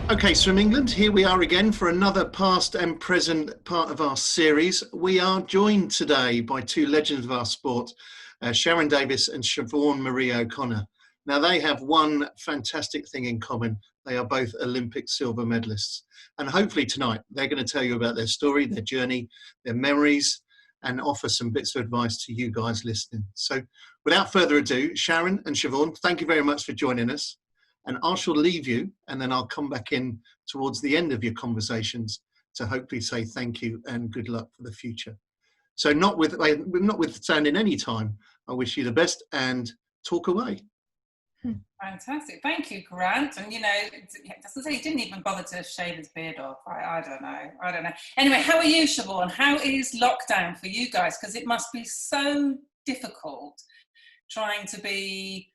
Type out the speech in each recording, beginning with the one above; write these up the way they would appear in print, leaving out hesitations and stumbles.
Okay, so from England, here we are again for another past and present part of our series. We are joined today by two legends of our sport, Sharron Davies and Siobhan-Marie O'Connor. Now, they have one fantastic thing in common. They are both Olympic silver medalists. And hopefully tonight, they're going to tell you about their story, their journey, their memories, and offer some bits of advice to you guys listening. So without further ado, Sharron and Siobhan, thank you very much for joining us. And I shall leave you, and then I'll come back in towards the end of your conversations to hopefully say thank you and good luck for the future. So notwithstanding any time, I wish you the best and talk away. Fantastic. Thank you, Grant. And, it doesn't say he didn't even bother to shave his beard off. I don't know. Anyway, how are you, Siobhan? How is lockdown for you guys? Because it must be so difficult trying to be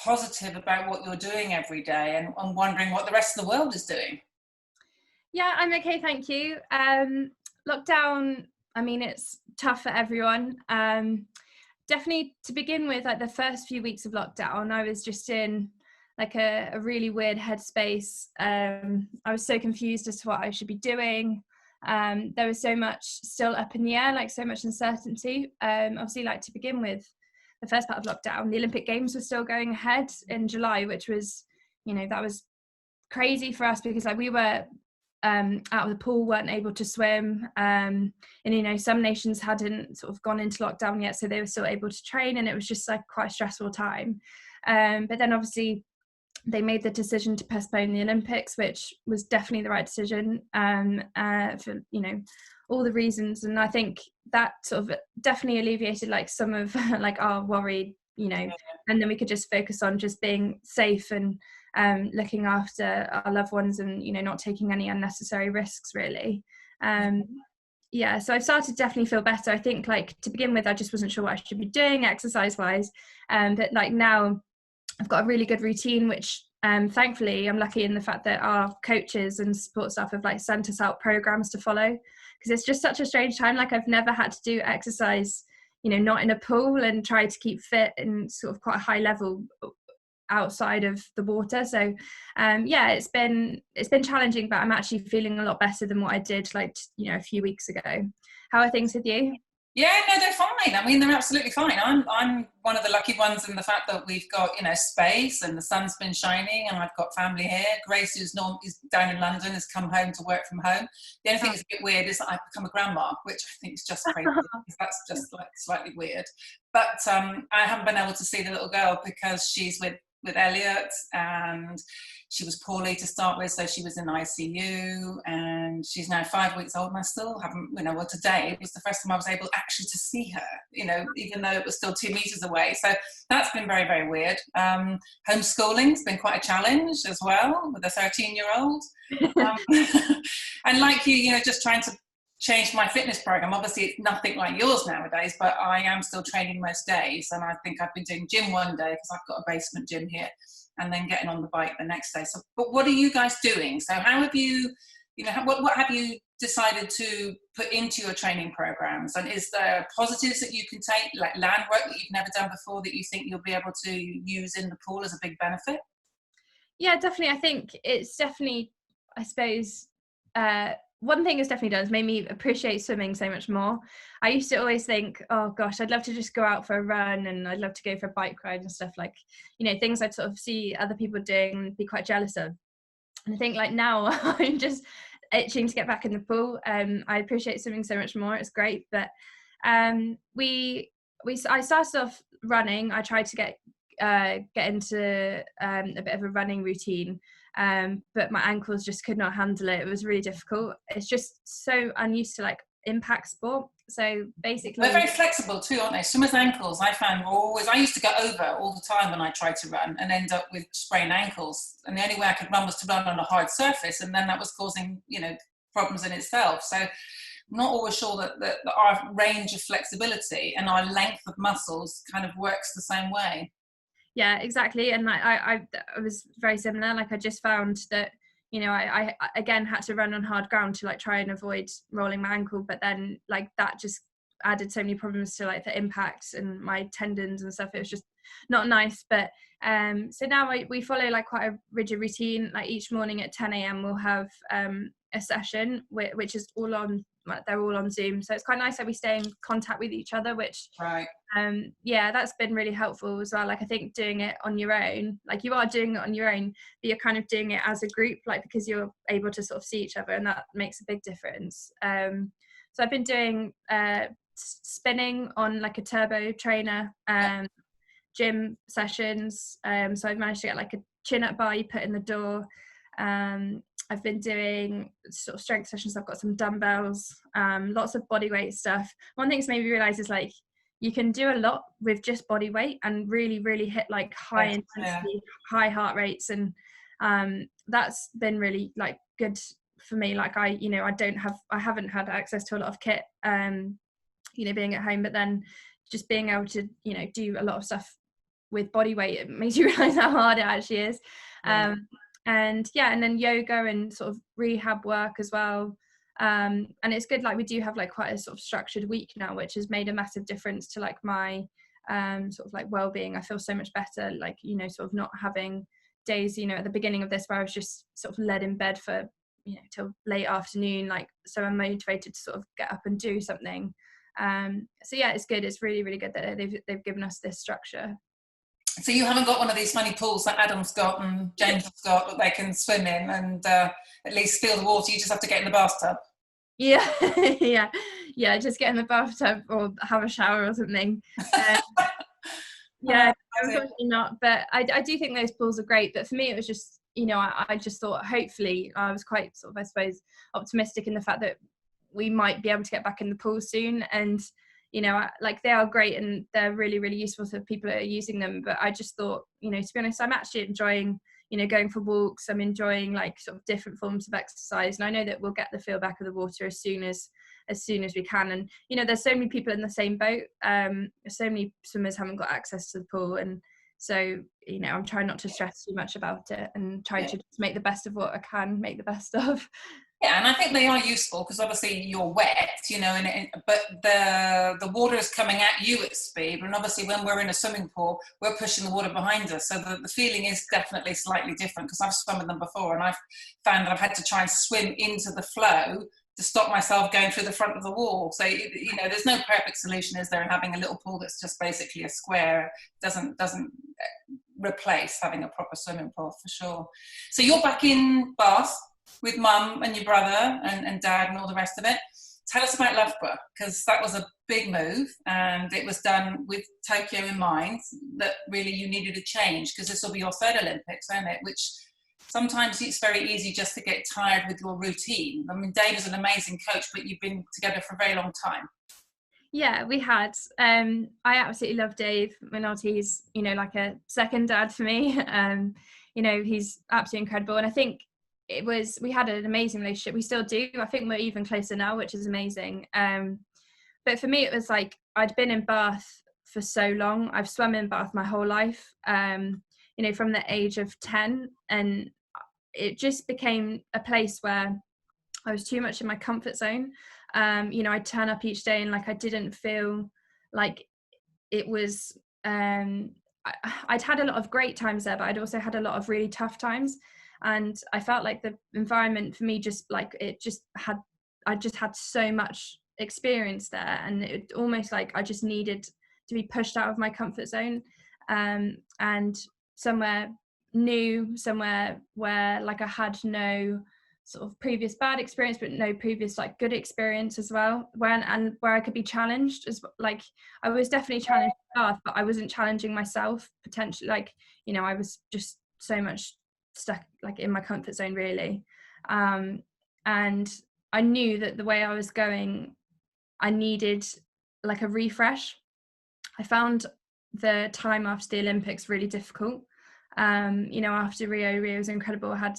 positive about what you're doing every day and wondering what the rest of the world is doing. Yeah, I'm okay, thank you. Lockdown, I mean, it's tough for everyone. Definitely to begin with, like the first few weeks of lockdown, I was just in like a really weird headspace. I was so confused as to what I should be doing. There was so much still up in the air, like so much uncertainty. Obviously, like to begin with, the first part of lockdown, the Olympic Games were still going ahead in July, which was, that was crazy for us because like we were out of the pool, weren't able to swim, and some nations hadn't sort of gone into lockdown yet, so they were still able to train, and it was just like quite a stressful time. But then obviously they made the decision to postpone the Olympics, which was definitely the right decision for all the reasons, and I think that sort of definitely alleviated like some of like our worry, and then we could just focus on just being safe and looking after our loved ones and not taking any unnecessary risks really. So I've started to definitely feel better. I think like to begin with I just wasn't sure what I should be doing exercise wise, but like now I've got a really good routine, which thankfully I'm lucky in the fact that our coaches and support staff have like sent us out programs to follow, because it's just such a strange time. Like I've never had to do exercise not in a pool and try to keep fit and sort of quite a high level outside of the water. So it's been challenging, but I'm actually feeling a lot better than what I did like a few weeks ago. How are things with you? Yeah, no, they're fine. I mean, they're absolutely fine. I'm one of the lucky ones in the fact that we've got space and the sun's been shining, and I've got family here. Grace, who's down in London, has come home to work from home. The only thing that's a bit weird is that I've become a grandma, which I think is just crazy. That's just like slightly weird. But I haven't been able to see the little girl because she's with Elliot, and she was poorly to start with, so she was in ICU, and she's now 5 weeks old, and I still haven't, today was the first time I was able actually to see her, even though it was still 2 meters away. So that's been very, very weird. Homeschooling's been quite a challenge as well with a 13-year-old. And like you, just trying to change my fitness program. Obviously it's nothing like yours nowadays, but I am still training most days, and I think I've been doing gym one day because I've got a basement gym here, and then getting on the bike the next day. So but what are you guys doing? So how have you what have you decided to put into your training programs, and is there positives that you can take, like land work that you've never done before, that you think you'll be able to use in the pool as a big benefit? Yeah, definitely. I think it's definitely, I suppose, one thing it's definitely done is made me appreciate swimming so much more. I used to always think, oh gosh, I'd love to just go out for a run, and I'd love to go for a bike ride and stuff, like, things I'd sort of see other people doing and be quite jealous of. And I think like now I'm just itching to get back in the pool. I appreciate swimming so much more. It's great. But I started off running. I tried to get into a bit of a running routine. But my ankles just could not handle it. It was really difficult. It's just so unused to like impact sport. So basically, they're very flexible too, aren't they? Swimmers' ankles, I found, I used to go over all the time when I tried to run and end up with sprained ankles. And the only way I could run was to run on a hard surface, and then that was causing problems in itself. So I'm not always sure that our range of flexibility and our length of muscles kind of works the same way. Yeah, exactly. And I was very similar. Like I just found that, I again had to run on hard ground to like try and avoid rolling my ankle. But then like that just added so many problems to like the impact and my tendons and stuff. It was just not nice. But so now we follow like quite a rigid routine. Like each morning at 10 a.m. we'll have a session which is all on, like, they're all on Zoom, so it's quite nice that we stay in contact with each other, which yeah, that's been really helpful as well. Like I think doing it on your own, like you are doing it on your own, but you're kind of doing it as a group, like because you're able to sort of see each other, and that makes a big difference. So I've been doing spinning on like a turbo trainer, gym sessions, so I've managed to get like a chin up bar you put in the door. I've been doing sort of strength sessions. I've got some dumbbells, lots of body weight stuff. One thing that's made me realize is like you can do a lot with just body weight and really, really hit like high intensity, high heart rates, and that's been really like good for me. Like I haven't had access to a lot of kit, being at home, but then just being able to do a lot of stuff with body weight, it makes you realize how hard it actually is. And then yoga and sort of rehab work as well. And it's good, like we do have like quite a sort of structured week now, which has made a massive difference to like my sort of like well-being. I feel so much better, like sort of not having days at the beginning of this where I was just sort of led in bed for till late afternoon, like, so I'm motivated to sort of get up and do something. So yeah, it's good. It's really, really good that they've given us this structure. So you haven't got one of these funny pools that Adam's got and James has got that they can swim in and at least feel the water. You just have to get in the bathtub. Yeah, just get in the bathtub or have a shower or something. Yeah, unfortunately not. But I do think those pools are great. But for me, it was just, I just thought, hopefully, I was quite sort of, I suppose, optimistic in the fact that we might be able to get back in the pool soon. And like they are great and they're really, really useful to people that are using them. But I just thought, to be honest, I'm actually enjoying, going for walks. I'm enjoying like sort of different forms of exercise. And I know that we'll get the feel back of the water as soon as we can. And, there's so many people in the same boat. So many swimmers haven't got access to the pool. And so, I'm trying not to stress too much about it and try to just make the best of what I can make the best of. Yeah, and I think they are useful because obviously you're wet, but the water is coming at you at speed. And obviously when we're in a swimming pool, we're pushing the water behind us. So the feeling is definitely slightly different because I've swum in them before and I've found that I've had to try and swim into the flow to stop myself going through the front of the wall. So, there's no perfect solution, is there? And having a little pool that's just basically a square doesn't replace having a proper swimming pool for sure. So you're back in Bath with mum and your brother and dad and all the rest of it. Tell us about Loughborough, because that was a big move and it was done with Tokyo in mind, that really you needed a change because this will be your third Olympics, won't it? Which sometimes it's very easy just to get tired with your routine. I mean, Dave is an amazing coach, but you've been together for a very long time. Yeah, we had. I absolutely love Dave Minotti. He's, like a second dad for me. He's absolutely incredible. And I think we had an amazing relationship. We still do. I think we're even closer now, which is amazing. But for me, it was like I'd been in Bath for so long. I've swum in Bath my whole life, from the age of 10. And it just became a place where I was too much in my comfort zone. I'd turn up each day and like I didn't feel like it was, I'd had a lot of great times there, but I'd also had a lot of really tough times. And I felt like the environment for me I just had so much experience there, and it almost like I just needed to be pushed out of my comfort zone, and somewhere new, somewhere where like I had no sort of previous bad experience, but no previous like good experience as well, where I could be challenged. As like I was definitely challenged in Bath, but I wasn't challenging myself potentially. Like I was just so much stuck like in my comfort zone really, and I knew that the way I was going, I needed like a refresh. I found the time after the Olympics really difficult. After Rio was incredible. I had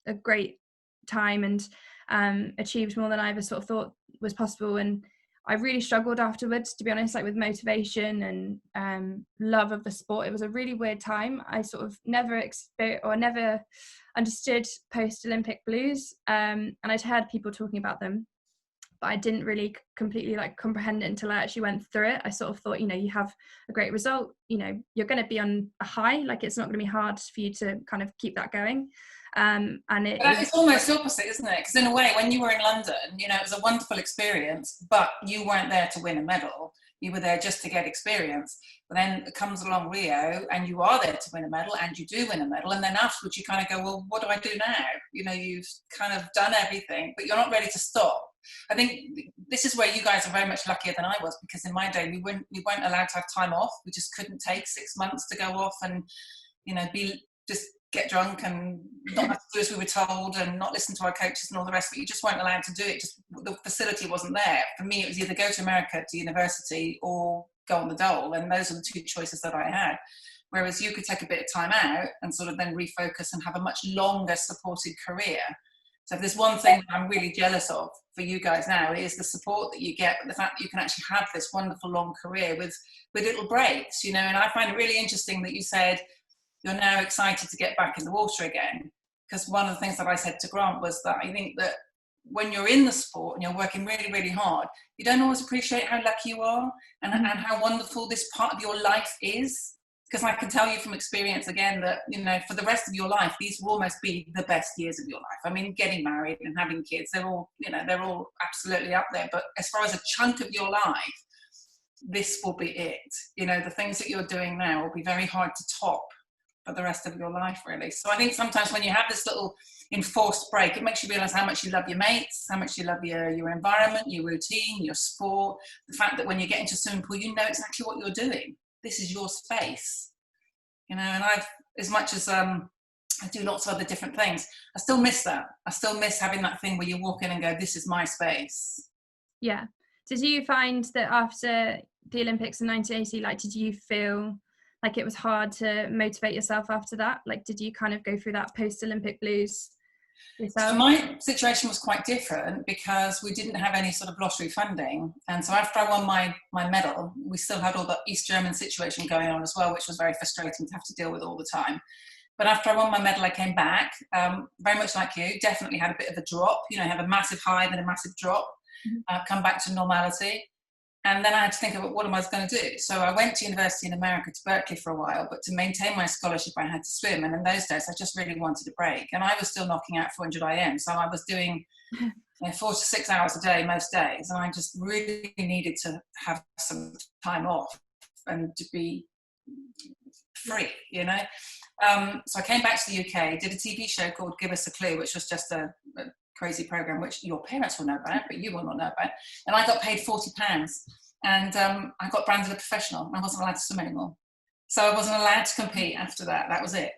a great time and achieved more than I ever sort of thought was possible, and I really struggled afterwards, to be honest, like with motivation and love of the sport. It was a really weird time. I sort of never understood post-Olympic blues, and I'd heard people talking about them, but I didn't really completely like comprehend it until I actually went through it. I sort of thought, you know, you have a great result, you know, you're going to be on a high, like it's not going to be hard for you to kind of keep that going. And it's almost the opposite, isn't it? Because in a way, when you were in London, you know, it was a wonderful experience, but you weren't there to win a medal. You were there just to get experience. But then it comes along Rio, and you are there to win a medal, and you do win a medal. And then afterwards, you kind of go, well, what do I do now? You know, you've kind of done everything, but you're not ready to stop. I think this is where you guys are very much luckier than I was, because in my day, we weren't allowed to have time off. We just couldn't take 6 months to go off and, you know, just get drunk and not have to do as we were told and not listen to our coaches and all the rest, but you just weren't allowed to do it. Just the facility wasn't there. For me, it was either go to America to university or go on the dole, and those are the two choices that I had. Whereas you could take a bit of time out and sort of then refocus and have a much longer supported career. So if there's one thing that I'm really jealous of for you guys now, is the support that you get, but the fact that you can actually have this wonderful long career with little breaks, you know. And I find it really interesting that you said you're now excited to get back in the water again, because one of the things that I said to Grant was that I think that when you're in the sport and you're working really, really hard, you don't always appreciate how lucky you are and how wonderful this part of your life is. Because I can tell you from experience again that, you know, for the rest of your life, these will almost be the best years of your life. I mean, getting married and having kids, they're all absolutely up there. But as far as a chunk of your life, this will be it. You know, the things that you're doing now will be very hard to top for the rest of your life, really. So I think sometimes when you have this little enforced break, it makes you realise how much you love your mates, how much you love your environment, your routine, your sport, the fact that when you get into a swimming pool, you know exactly what you're doing. This is your space, you know. And I've, as much as I do lots of other different things, I still miss that. I still miss having that thing where you walk in and go, this is my space. Yeah. Did you find that after the Olympics in 1980, like, did you feel like it was hard to motivate yourself after that? Like, did you kind of go through that post-Olympic blues yourself? So my situation was quite different because we didn't have any sort of lottery funding. And so after I won my medal, we still had all the East German situation going on as well, which was very frustrating to have to deal with all the time. But after I won my medal, I came back, very much like you, definitely had a bit of a drop, you know, have a massive high, then a massive drop, come back to normality. And then I had to think about what am I going to do. So I went to university in America, to Berkeley for a while, but to maintain my scholarship, I had to swim. And in those days, I just really wanted a break. And I was still knocking out 400 IM. So I was doing 4 to 6 hours a day most days. And I just really needed to have some time off and to be free, you know. So I came back to the UK, did a TV show called Give Us a Clue, which was just a crazy program which your parents will know about, but you will not know about. And I got paid £40, and I got branded a professional. I wasn't allowed to swim anymore, so I wasn't allowed to compete after that. That was it.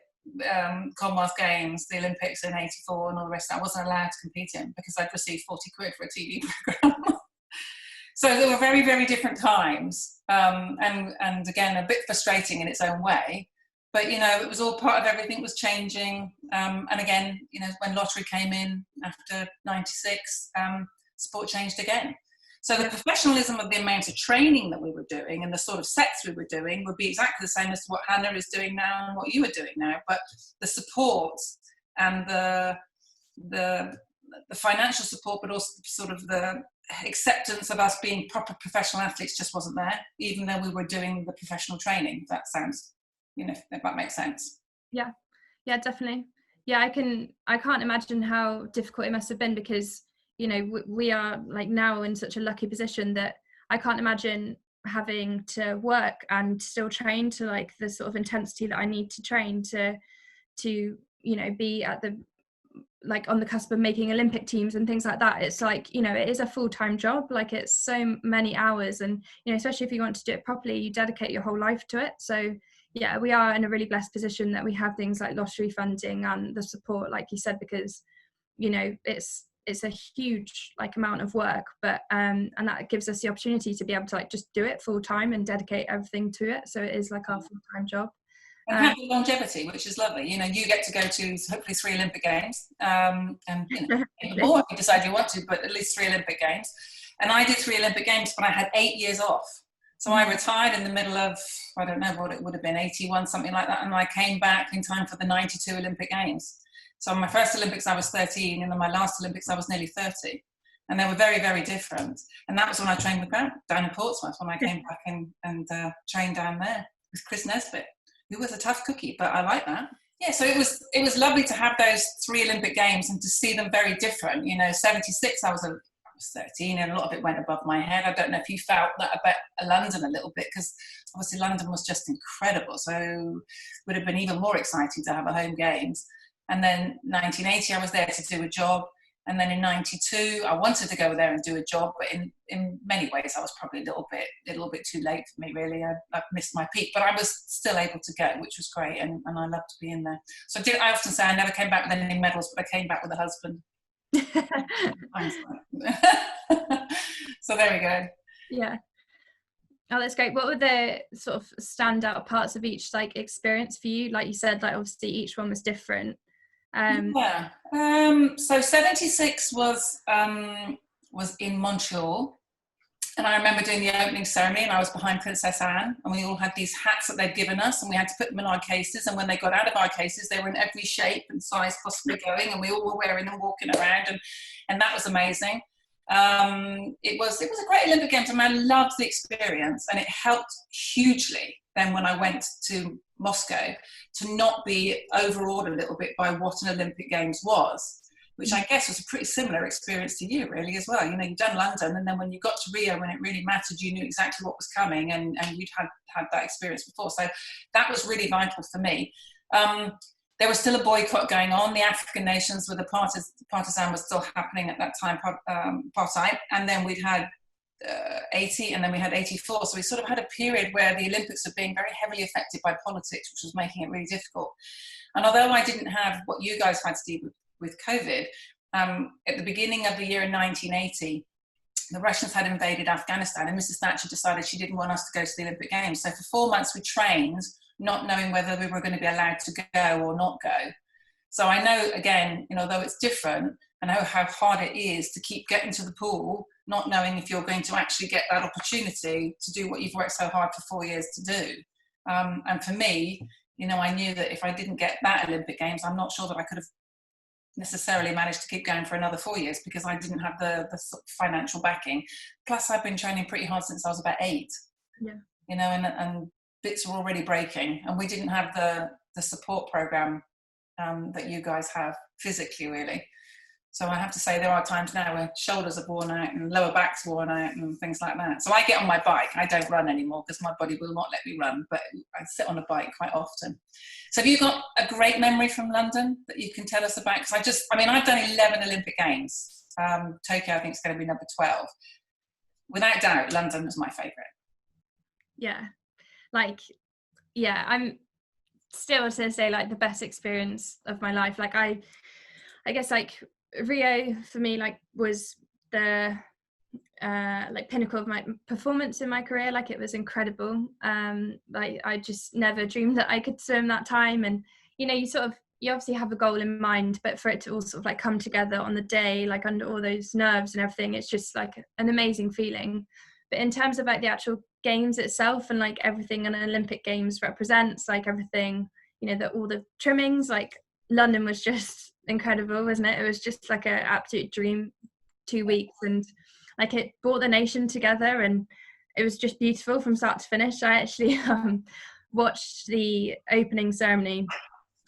Commonwealth Games, the Olympics in '84, and all the rest. I wasn't allowed to compete in because I'd received 40 quid for a TV program. So there were very, very different times, and again a bit frustrating in its own way. But, you know, it was all part of everything was changing. And again, you know, when lottery came in after 96, sport changed again. So the professionalism of the amount of training that we were doing and the sort of sets we were doing would be exactly the same as what Hannah is doing now and what you are doing now. But the support and the financial support, but also sort of the acceptance of us being proper professional athletes just wasn't there, even though we were doing the professional training, if that sounds... you know, if that makes sense. Yeah, definitely. Yeah, I can't imagine how difficult it must have been, because, you know, we are like now in such a lucky position that I can't imagine having to work and still train to like the sort of intensity that I need to train to you know, be at the, like, on the cusp of making Olympic teams and things like that. It's like, you know, it is a full-time job. Like, it's so many hours, and, you know, especially if you want to do it properly, you dedicate your whole life to it. So yeah, we are in a really blessed position that we have things like lottery funding and the support, like you said, because, you know, it's a huge like amount of work, but and that gives us the opportunity to be able to like just do it full time and dedicate everything to it. So it is like our full-time job. And have the longevity, which is lovely. You know, you get to go to hopefully 3 Olympic Games, and you know, more if you decide you want to, but at least 3 Olympic Games. And I did 3 Olympic Games, but I had 8 years off. So I retired in the middle of, I don't know what it would have been, 81, something like that. And I came back in time for the 92 Olympic Games. So my first Olympics, I was 13. And in my last Olympics, I was nearly 30. And they were very, very different. And that was when I trained with Grant down in Portsmouth, when I came back and trained down there with Chris Nesbitt, who was a tough cookie, but I like that. Yeah, so it was lovely to have those 3 Olympic Games and to see them very different. 76, I was 13, and a lot of it went above my head. I don't know if you felt that about London a little bit, because obviously London was just incredible. So it would have been even more exciting to have a home games. And then 1980, I was there to do a job. And then in 92, I wanted to go there and do a job, but in many ways, I was probably a little bit too late for me, really. I missed my peak, but I was still able to go, which was great, and I loved to be in there. So I often say I never came back with any medals, but I came back with a husband. So there we go. Yeah. Oh, that's great. What were the sort of standout parts of each experience for you? Like you said, obviously each one was different. So 76 was in Montreal, and I remember doing the opening ceremony, and I was behind Princess Anne, and we all had these hats that they'd given us, and we had to put them in our cases, and when they got out of our cases, they were in every shape and size possibly going, and we all were wearing them, walking around, and that was amazing. It was a great Olympic Games, and I loved the experience, and it helped hugely then when I went to Moscow to not be overawed a little bit by what an Olympic Games was, which I guess was a pretty similar experience to you really as well. You'd done London, and then when you got to Rio, when it really mattered, you knew exactly what was coming, and you'd had that experience before. So that was really vital for me. There was still a boycott going on. The African nations with the partisan was still happening at that time, part-time, and then we'd had 80, and then we had 84. So we sort of had a period where the Olympics were being very heavily affected by politics, which was making it really difficult. And although I didn't have what you guys had to deal with COVID, at the beginning of the year in 1980, the Russians had invaded Afghanistan, and Mrs. Thatcher decided she didn't want us to go to the Olympic Games. So for 4 months we trained, not knowing whether we were going to be allowed to go or not go. So I know, again, although it's different, I know how hard it is to keep getting to the pool, not knowing if you're going to actually get that opportunity to do what you've worked so hard for 4 years to do. And for me, I knew that if I didn't get that Olympic Games, I'm not sure that I could have necessarily managed to keep going for another 4 years, because I didn't have the financial backing. Plus, I've been training pretty hard since I was about 8. Yeah. And bits were already breaking, and we didn't have the support program that you guys have physically, really. So I have to say there are times now where shoulders are worn out and lower back's worn out and things like that. So I get on my bike. I don't run anymore because my body will not let me run, but I sit on a bike quite often. So have you got a great memory from London that you can tell us about? Because I've done 11 Olympic Games. Tokyo, I think, is going to be number 12. Without doubt, London was my favourite. Yeah. I'm still to say the best experience of my life. I guess Rio for me was the pinnacle of my performance in my career. It was incredible. I just never dreamed that I could swim that time, and you obviously have a goal in mind, but for it to all sort of come together on the day, under all those nerves and everything, it's just an amazing feeling. But in terms of the actual games itself and everything an Olympic Games represents, everything, all the trimmings, London was just incredible, wasn't it? It was just an absolute dream 2 weeks, and it brought the nation together, and it was just beautiful from start to finish. I actually watched the opening ceremony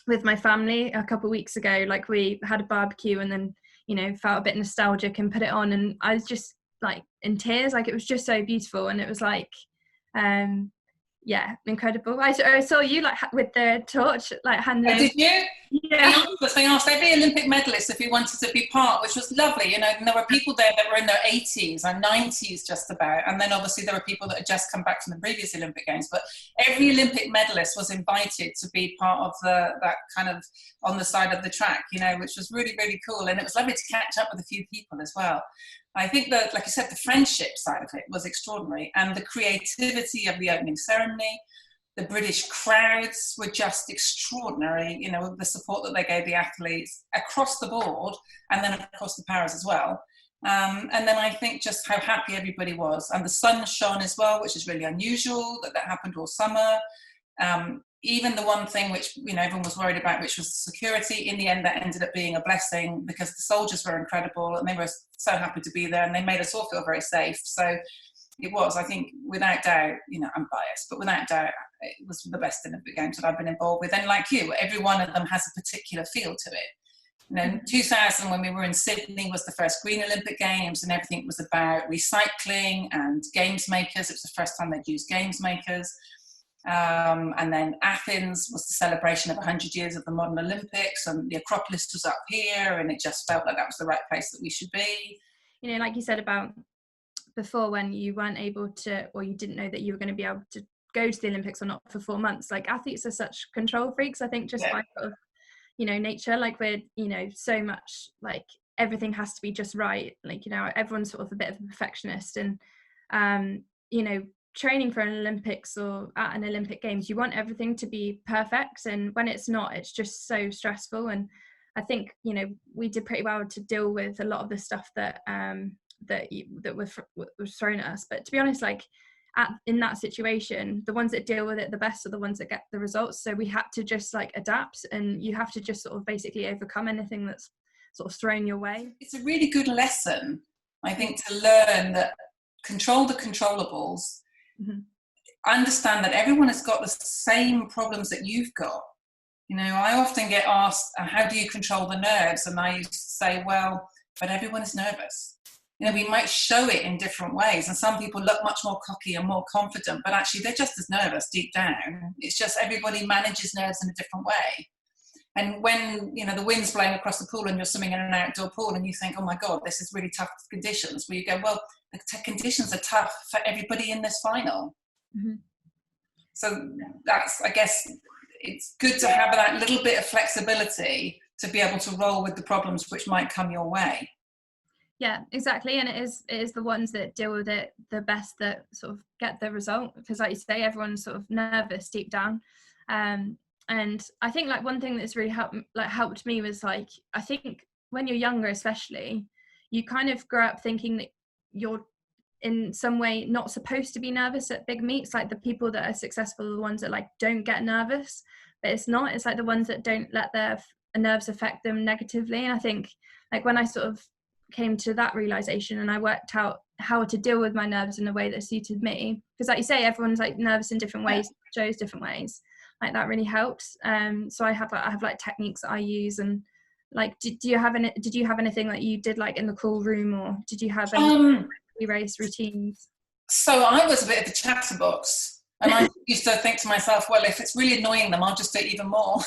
with my family a couple of weeks ago. We had a barbecue, and then felt a bit nostalgic and put it on, and I was just in tears. It was just so beautiful, and it was incredible. I saw you with the torch handing. Oh, did you? Yeah. They asked every Olympic medalist if he wanted to be part, which was lovely. And there were people there that were in their 80s and 90s just about, and then obviously there were people that had just come back from the previous Olympic Games. But every Olympic medalist was invited to be part of that kind of on the side of the track, which was really, really cool. And it was lovely to catch up with a few people as well. I think that, like you said, the friendship side of it was extraordinary, and the creativity of the opening ceremony. The British crowds were just extraordinary, the support that they gave the athletes across the board, and then across the paras as well. And then I think just how happy everybody was. And the sun shone as well, which is really unusual, that happened all summer. even the one thing which, you know, everyone was worried about, which was security, in the end that ended up being a blessing, because the soldiers were incredible and they were so happy to be there, and they made us all feel very safe. So it was, I think, without doubt, you know, I'm biased, but without doubt, it was the best Olympic Games that I've been involved with. And like you, every one of them has a particular feel to it. You know, 2000, when we were in Sydney, was the first Green Olympic Games, and everything was about recycling and games makers. It was the first time they'd used games makers. And then Athens was the celebration of 100 years of the modern Olympics, and the Acropolis was up here, and it just felt like that was the right place that we should be. You know, like you said about before, when you weren't able to, or you didn't know that you were going to be able to go to the Olympics or not for 4 months, like athletes are such control freaks, I think, just by sort of, you know, nature. Like we're, you know, so much like everything has to be just right. Like, you know, everyone's sort of a bit of a perfectionist, and you know, training for an Olympics or at an Olympic Games, you want everything to be perfect, and when it's not, it's just so stressful. And I think, you know, we did pretty well to deal with a lot of the stuff that was thrown at us. But to be honest, like in that situation, the ones that deal with it the best are the ones that get the results. So we had to just like adapt, and you have to just sort of basically overcome anything that's sort of thrown your way. It's a really good lesson, I think, to learn that control the controllables. Understand that everyone has got the same problems that you've got. You know, I often get asked, how do you control the nerves? And I used to say, well, but everyone is nervous. You know, we might show it in different ways, and some people look much more cocky and more confident, but actually they're just as nervous deep down. It's just everybody manages nerves in a different way. And when, you know, the wind's blowing across the pool and you're swimming in an outdoor pool and you think, oh my God, this is really tough conditions, where you go, well, the conditions are tough for everybody in this final. So that's, I guess, it's good to have that little bit of flexibility to be able to roll with the problems which might come your way. Yeah, exactly. And it is the ones that deal with it the best that sort of get the result, because like you say, everyone's sort of nervous deep down. And I think like one thing that's really helped me was, like, I think when you're younger especially, you kind of grow up thinking that you're in some way not supposed to be nervous at big meets. Like the people that are successful are the ones that like don't get nervous, but it's not. It's like the ones that don't let their nerves affect them negatively. And I think like when I sort of came to that realization and I worked out how to deal with my nerves in a way that suited me, because like you say, everyone's like nervous in different ways, shows different ways, like that really helps. So I have like techniques that I use. And like did you have anything that you did like in the call room, or did you have any race routines? So I was a bit of a chatterbox, and I used to think to myself, well, if it's really annoying them, I'll just do it even more.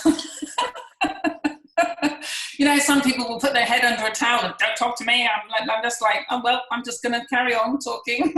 You know, some people will put their head under a towel and don't talk to me. I'm just like, oh, well, I'm just going to carry on talking,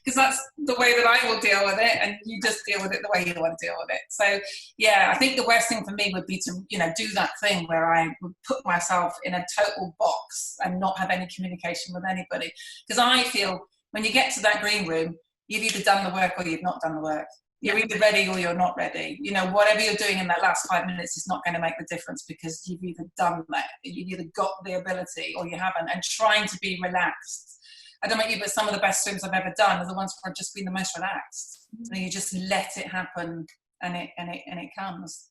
because that's the way that I will deal with it, and you just deal with it the way you want to deal with it. So, yeah, I think the worst thing for me would be to, you know, do that thing where I would put myself in a total box and not have any communication with anybody. Because I feel when you get to that green room, you've either done the work or you've not done the work. You're either ready or you're not ready. You know, whatever you're doing in that last 5 minutes is not going to make the difference, because you've either done that, you've either got the ability or you haven't. And trying to be relaxed. I don't know about you, but some of the best swims I've ever done are the ones where I've just been the most relaxed. So you just let it happen, and it comes.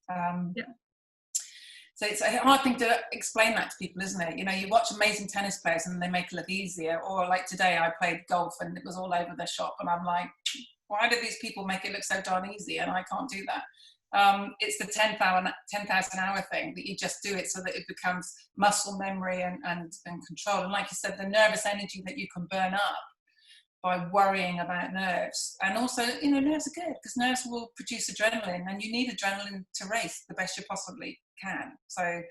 So it's a hard thing to explain that to people, isn't it? You know, you watch amazing tennis players and they make it look easier. Or like today, I played golf and it was all over the shop, and I'm like, why do these people make it look so darn easy, and I can't do that? It's the 10,000 hour thing, that you just do it so that it becomes muscle memory and control. And like you said, the nervous energy that you can burn up by worrying about nerves. And also, you know, nerves are good because nerves will produce adrenaline, and you need adrenaline to race the best you possibly can. So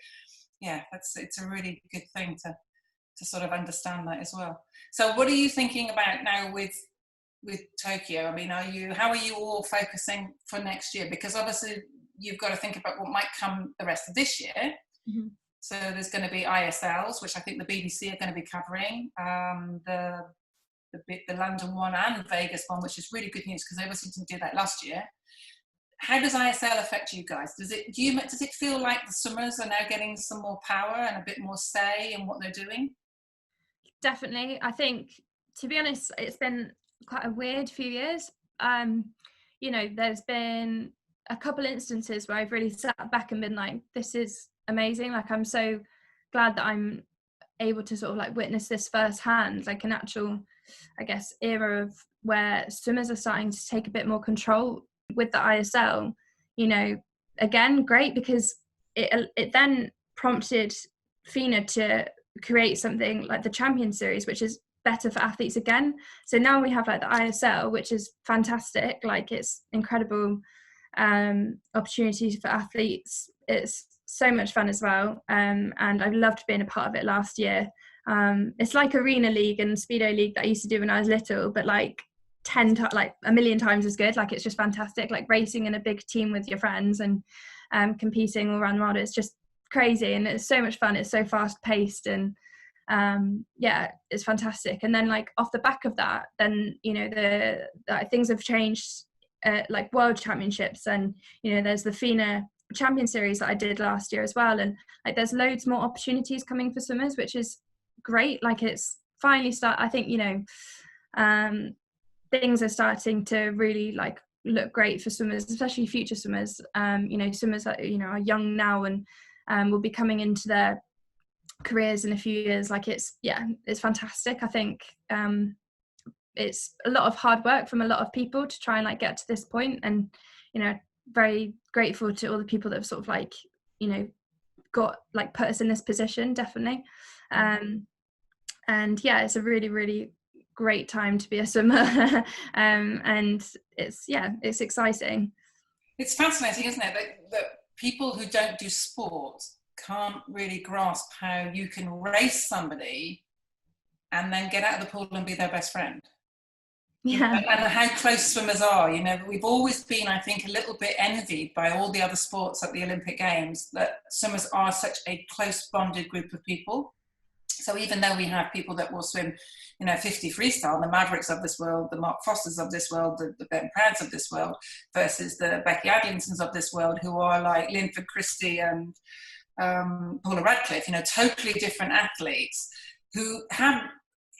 yeah, it's a really good thing to sort of understand that as well. So what are you thinking about now with Tokyo? I mean, how are you all focusing for next year? Because obviously you've got to think about what might come the rest of this year. Mm-hmm. So there's going to be ISLs, which I think the BBC are going to be covering, the London one and Vegas one, which is really good news because they obviously didn't do that last year. How does ISL affect you guys? Does it feel like the swimmers are now getting some more power and a bit more say in what they're doing? Definitely. I think, to be honest, it's been quite a weird few years. You know, there's been a couple instances where I've really sat back and been like, this is amazing. Like, I'm so glad that I'm able to sort of like witness this firsthand, like an actual, I guess, era of where swimmers are starting to take a bit more control with the ISL. You know, again, great, because it then prompted FINA to create something like the Champion Series, which is better for athletes again. So now we have like the ISL, which is fantastic. Like, it's incredible opportunities for athletes. It's so much fun as well, and I loved being a part of it last year. It's like Arena League and Speedo League that I used to do when I was little, but like like a million times as good. Like, it's just fantastic, like racing in a big team with your friends and competing all around the world. It's just crazy, and it's so much fun. It's so fast paced, and yeah, it's fantastic. And then like off the back of that, then you know the things have changed, like World Championships, and you know there's the FINA Champion Series that I did last year as well, and like there's loads more opportunities coming for swimmers, which is great. Like, it's finally I think, you know, things are starting to really like look great for swimmers, especially future swimmers. You know, swimmers that, you know, are young now and will be coming into their careers in a few years. Like, it's fantastic. I think it's a lot of hard work from a lot of people to try and like get to this point, and you know, very grateful to all the people that have sort of like, you know, got like put us in this position, definitely. And yeah, it's a really, really great time to be a swimmer. And it's exciting. It's fascinating, isn't it, that people who don't do sport can't really grasp how you can race somebody and then get out of the pool and be their best friend. Yeah. And how close swimmers are. You know, we've always been, I think, a little bit envied by all the other sports at the Olympic Games, that swimmers are such a close bonded group of people. So even though we have people that will swim, you know, 50 freestyle, the Mavericks of this world, the Mark Fosters of this world, the Ben Prouds of this world, versus the Becky Adlingsons of this world, who are like Linford Christie and Paula Radcliffe, you know, totally different athletes who have,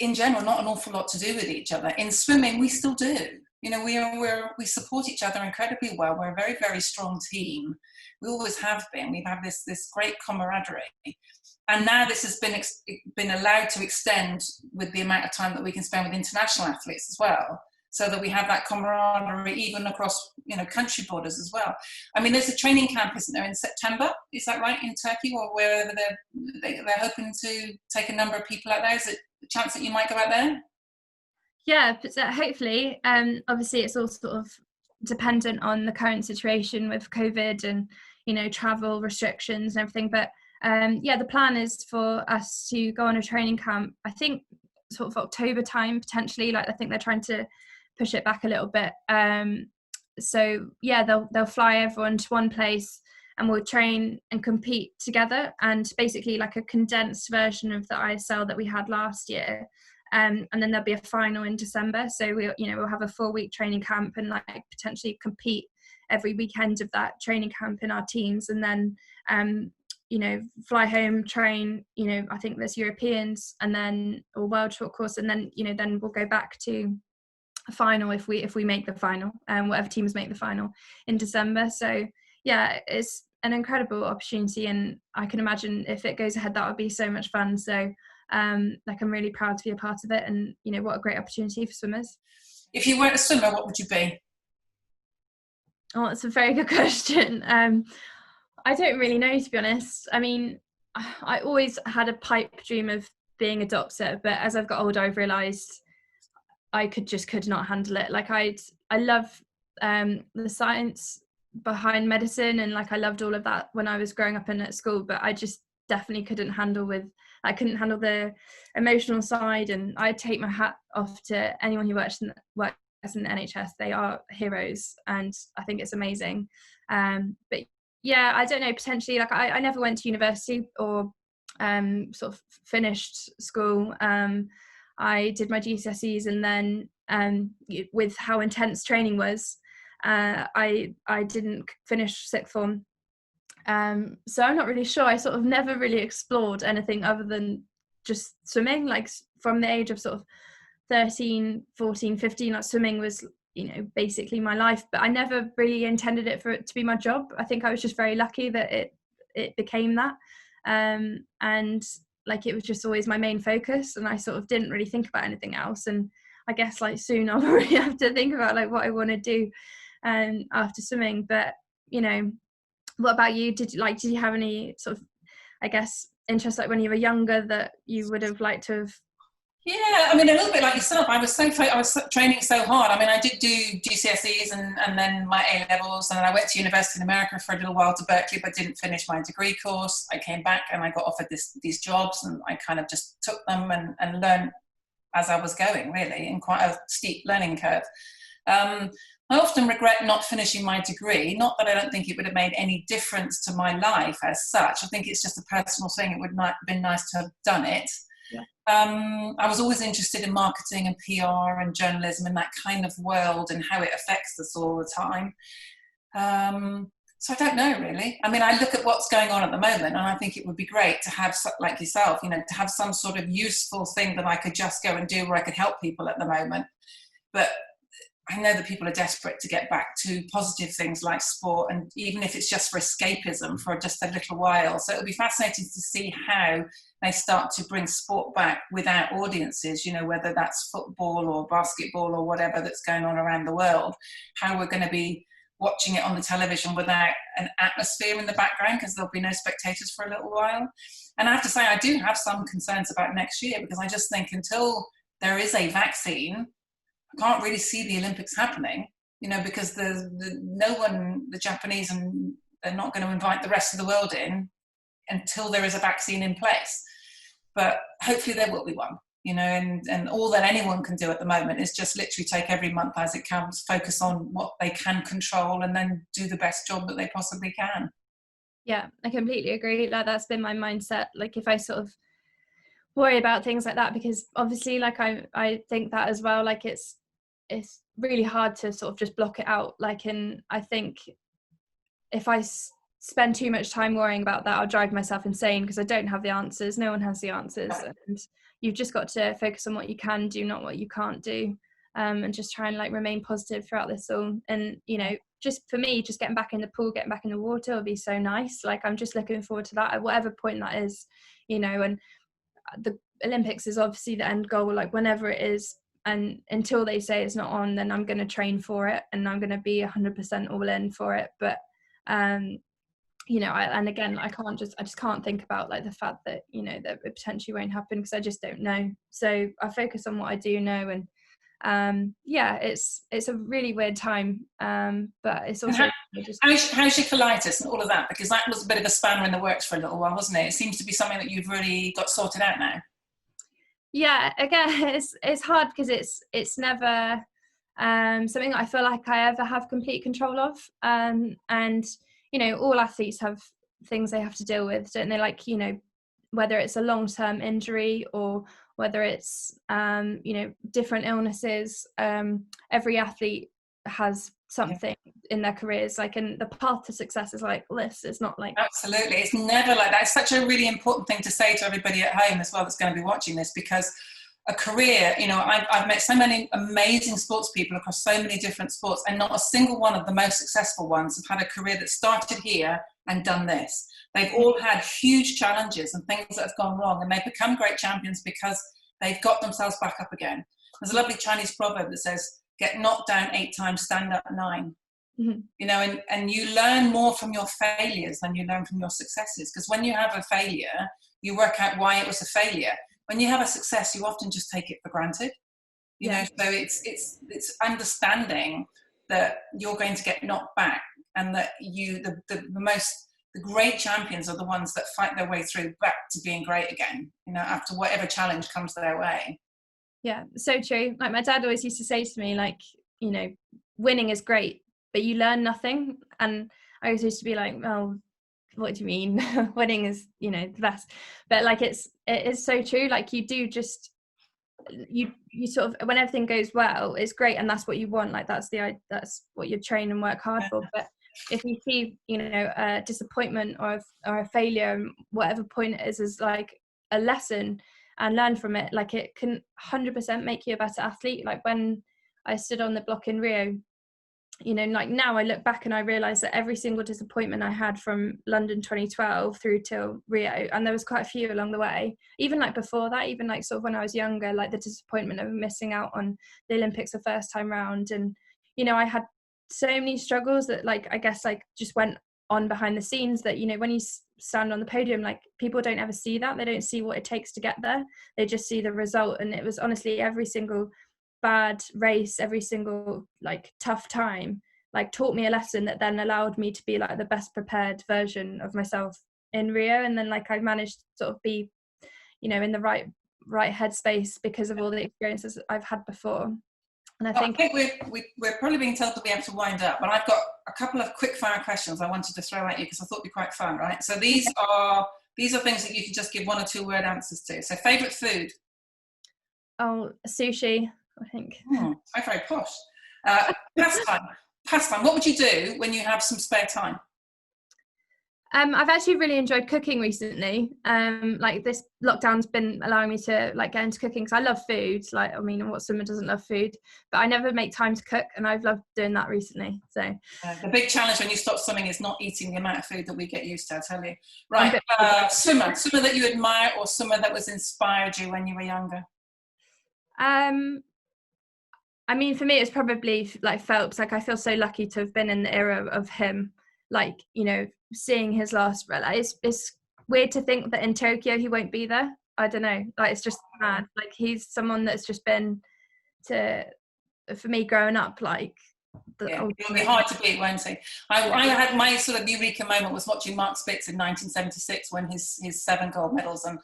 in general, not an awful lot to do with each other. In swimming, we still do. You know, we support each other incredibly well. We're a very, very strong team. We always have been. We've had this great camaraderie. And now this has been allowed to extend with the amount of time that we can spend with international athletes as well, so that we have that camaraderie even across, you know, country borders as well. I mean, there's a training camp, isn't there, in September? Is that right, in Turkey, or wherever they're hoping to take a number of people out there? Is it a chance that you might go out there? Yeah, but hopefully. Obviously, it's all sort of dependent on the current situation with COVID and, you know, travel restrictions and everything. But yeah, the plan is for us to go on a training camp, I think sort of October time, potentially. Like, I think they're trying to push it back a little bit. So yeah, they'll fly everyone to one place and we'll train and compete together, and basically like a condensed version of the ISL that we had last year. And then there'll be a final in December. So we'll have a 4-week training camp and like potentially compete every weekend of that training camp in our teams, and then you know, fly home, train, you know, I think there's Europeans and then, or World Short Course, and then, you know, then we'll go back to a final if we make the final, whatever teams make the final in December. So yeah, it's an incredible opportunity, and I can imagine if it goes ahead, that would be so much fun. So like, I'm really proud to be a part of it, and you know, what a great opportunity for swimmers. If you weren't a swimmer, what would you be? Oh, that's a very good question. I don't really know, to be honest. I mean, I always had a pipe dream of being a doctor, but as I've got older, I've realised I could not handle it. Like, I love the science behind medicine, and like I loved all of that when I was growing up and at school, but I just definitely couldn't handle the emotional side. And I take my hat off to anyone who works in the NHS. They are heroes, and I think it's amazing. But yeah, I don't know, potentially, like I never went to university or sort of finished school. I did my GCSEs, and then with how intense training was, I didn't finish sixth form. So I'm not really sure. I sort of never really explored anything other than just swimming. Like, from the age of sort of 13, 14, 15, like swimming was you know, basically my life, but I never really intended it for it to be my job. I think I was just very lucky that it became that. And like, it was just always my main focus, and I sort of didn't really think about anything else. And I guess like soon I'll really have to think about like what I want to do after swimming. But, you know, what about you? Did you have any sort of, I guess, interest like when you were younger that you would have liked to have? Yeah, I mean, a little bit like yourself. I was training so hard. I mean, I did do GCSEs and then my A levels, and then I went to university in America for a little while to Berkeley, but didn't finish my degree course. I came back and I got offered these jobs, and I kind of just took them and learned as I was going, really, in quite a steep learning curve. I often regret not finishing my degree. Not that I don't think it would have made any difference to my life as such. I think it's just a personal thing. It would not have been nice to have done it. I was always interested in marketing and PR and journalism and that kind of world and how it affects us all the time. So I don't know, really. I mean, I look at what's going on at the moment, and I think it would be great to have, like yourself, you know, to have some sort of useful thing that I could just go and do where I could help people at the moment. But I know that people are desperate to get back to positive things like sport, and even if it's just for escapism for just a little while. So it'll be fascinating to see how they start to bring sport back without audiences, you know, whether that's football or basketball or whatever that's going on around the world, how we're going to be watching it on the television without an atmosphere in the background, because there'll be no spectators for a little while. And I have to say, I do have some concerns about next year, because I just think until there is a vaccine, I can't really see the Olympics happening, you know, because no one, the Japanese, and they're not going to invite the rest of the world in until there is a vaccine in place. But hopefully there will be one, you know, and all that anyone can do at the moment is just literally take every month as it comes, focus on what they can control, and then do the best job that they possibly can. Yeah, I completely agree. Like, that's been my mindset. Like, if I sort of worry about things like that, because obviously, like, I think that as well, like it's really hard to sort of just block it out. Like, and I think if I spend too much time worrying about that, I'll drive myself insane, because I don't have the answers. No one has the answers, and you've just got to focus on what you can do, not what you can't do, and just try and like remain positive throughout this all. And, you know, just for me, just getting back in the pool, getting back in the water would be so nice. Like, I'm just looking forward to that at whatever point that is, you know. And the Olympics is obviously the end goal, like whenever it is. And until they say it's not on, then I'm going to train for it, and I'm going to be 100% all in for it. But you know, and again, I just can't think about like the fact that, you know, that it potentially won't happen, because I just don't know. So I focus on what I do know. And yeah, it's a really weird time, but it's also how's your colitis and all of that, because that was a bit of a spanner in the works for a little while, wasn't it? It seems to be something that you've really got sorted out now. Yeah, again, it's hard, because it's never something that I feel like I ever have complete control of, and you know, all athletes have things they have to deal with, don't they? Like, you know, whether it's a long-term injury or whether it's you know, different illnesses, every athlete has something in their careers, like, and the path to success is like this. It's not like, absolutely, it's never like that. It's such a really important thing to say to everybody at home as well that's going to be watching this, because a career, you know, I've met so many amazing sports people across so many different sports, and not a single one of the most successful ones have had a career that started here and done this. They've all had huge challenges and things that have gone wrong, and they've become great champions because they've got themselves back up again. There's a lovely Chinese proverb that says, get knocked down 8 times, stand up 9. Mm-hmm. You know, and you learn more from your failures than you learn from your successes, because when you have a failure, you work out why it was a failure. When you have a success, you often just take it for granted, you know. So it's understanding that you're going to get knocked back, and that the great champions are the ones that fight their way through back to being great again, you know, after whatever challenge comes their way. Yeah, so true. Like, my dad always used to say to me, like, you know, winning is great, but you learn nothing. And I always used to be like, oh, what do you mean? Winning is, you know, the best. But like, it is so true. Like, you do just, you sort of, when everything goes well, it's great, and that's what you want. Like, that's what you train and work hard for. But if you see, you know, a disappointment or a failure, whatever point it is like a lesson, and learn from it, like, it can 100% make you a better athlete. Like, when I stood on the block in Rio. You know, like now I look back and I realise that every single disappointment I had from London 2012 through till Rio, and there was quite a few along the way, even like before that, even like sort of when I was younger, like the disappointment of missing out on the Olympics the first time round. And, you know, I had so many struggles that like, I guess like just went on behind the scenes that, you know, when you stand on the podium, like people don't ever see that. They don't see what it takes to get there. They just see the result. And it was honestly every single bad race, every single like tough time, like taught me a lesson that then allowed me to be like the best prepared version of myself in Rio. And then like I managed to sort of be, you know, in the right headspace because of all the experiences I've had before. And I think we're probably being told to be able to wind up, but I've got a couple of quick fire questions I wanted to throw at you because I thought it'd be quite fun, right? So these are things that you can just give 1 or 2 word answers to. So favourite food? Oh, sushi, I think. Very posh. Pastime. What would you do when you have some spare time? I've actually really enjoyed cooking recently. Like this lockdown's been allowing me to like get into cooking because I love food. Like, I mean, what summer doesn't love food? But I never make time to cook, and I've loved doing that recently. So the big challenge when you stop swimming is not eating the amount of food that we get used to, I tell you. Right, swimmer that you admire or swimmer that was inspired you when you were younger? I mean, for me, it's probably like Phelps. Like, I feel so lucky to have been in the era of him. Like, you know, seeing his last like, it's weird to think that in Tokyo he won't be there. I don't know. Like, it's just mad. Like, he's someone that's just been for me growing up. Like, it'll be hard to beat, won't he? I had my sort of eureka moment was watching Mark Spitz in 1976 when his 7 gold medals and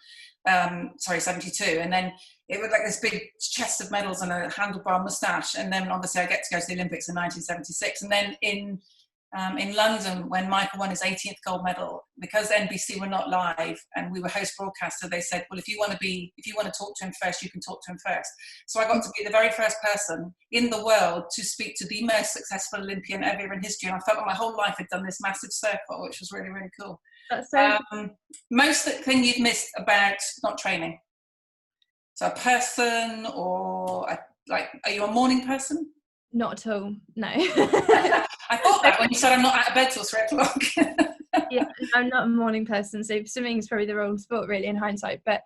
72, and then it was like this big chest of medals and a handlebar moustache, and then obviously I get to go to the Olympics in 1976, and then in London when Michael won his 18th gold medal, because NBC were not live and we were host broadcaster, they said, well, if you want to talk to him first, you can talk to him first. So I got to be the very first person in the world to speak to the most successful Olympian ever in history, and I felt like my whole life had done this massive circle, which was really, really cool. That's so most thing you've missed about not training? So a person or are you a morning person? Not at all, no. I thought that when you said I'm not out of bed till 3 o'clock. Yeah, I'm not a morning person, so swimming is probably the wrong sport really in hindsight, but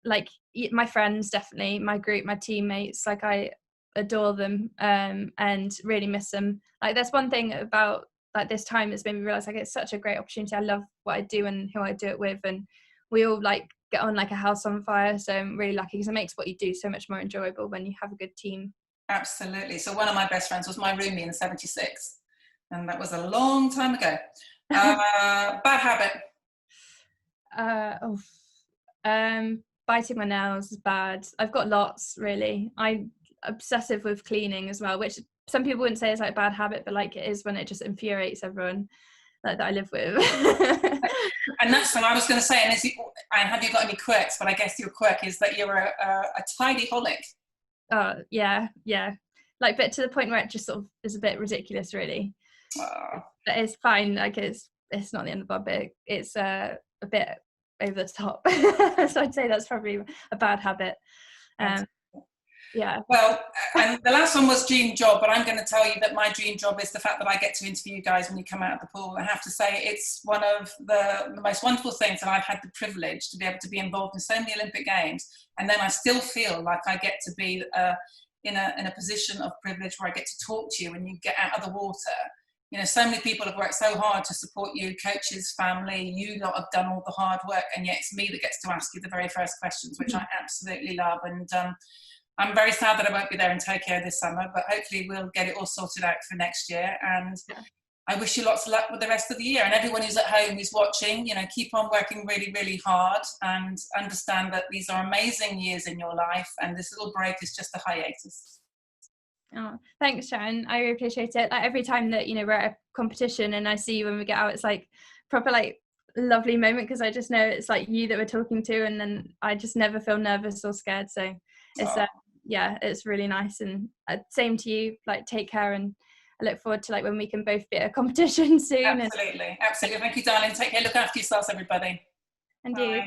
like my friends, definitely my group, my teammates, like I adore them and really miss them. Like there's one thing about like this time that's made me realize like it's such a great opportunity. I love what I do and who I do it with, and we all like get on like a house on fire, so I'm really lucky because it makes what you do so much more enjoyable when you have a good team. Absolutely. So one of my best friends was my roomie in '76, and that was a long time ago. Bad habit? Biting my nails is bad. I've got lots, really. I'm obsessive with cleaning as well, which some people wouldn't say is like a bad habit, but like it is when it just infuriates everyone like that I live with. And that's what I was going to say. And have you got any quirks? But I guess your quirk is that you're a tidy-holic. Yeah. Like, but to the point where it just sort of is a bit ridiculous, really. But it's fine. Like, it's not the end of the bit. It's a bit over the top. So I'd say that's probably a bad habit. Yeah. Well, and the last one was dream job, but I'm going to tell you that my dream job is the fact that I get to interview you guys when you come out of the pool. I have to say it's one of the most wonderful things that I've had the privilege to be able to be involved in so many Olympic Games, and then I still feel like I get to be in a position of privilege where I get to talk to you when you get out of the water. You know, so many people have worked so hard to support you, coaches, family, you lot have done all the hard work, and yet it's me that gets to ask you the very first questions, which I absolutely love. And I'm very sad that I won't be there in Tokyo this summer, but hopefully we'll get it all sorted out for next year. And I wish you lots of luck with the rest of the year. And everyone who's at home who's watching, you know, keep on working really, really hard and understand that these are amazing years in your life, and this little break is just a hiatus. Oh, thanks, Sharon. I really appreciate it. Like every time that, you know, we're at a competition and I see you when we get out, it's like proper like lovely moment because I just know it's like you that we're talking to, and then I just never feel nervous or scared. So it's it's really nice. And same to you. Like take care, and I look forward to like when we can both be at a competition soon. Absolutely. Thank you, darling. Take care. Look after yourselves, everybody. And you.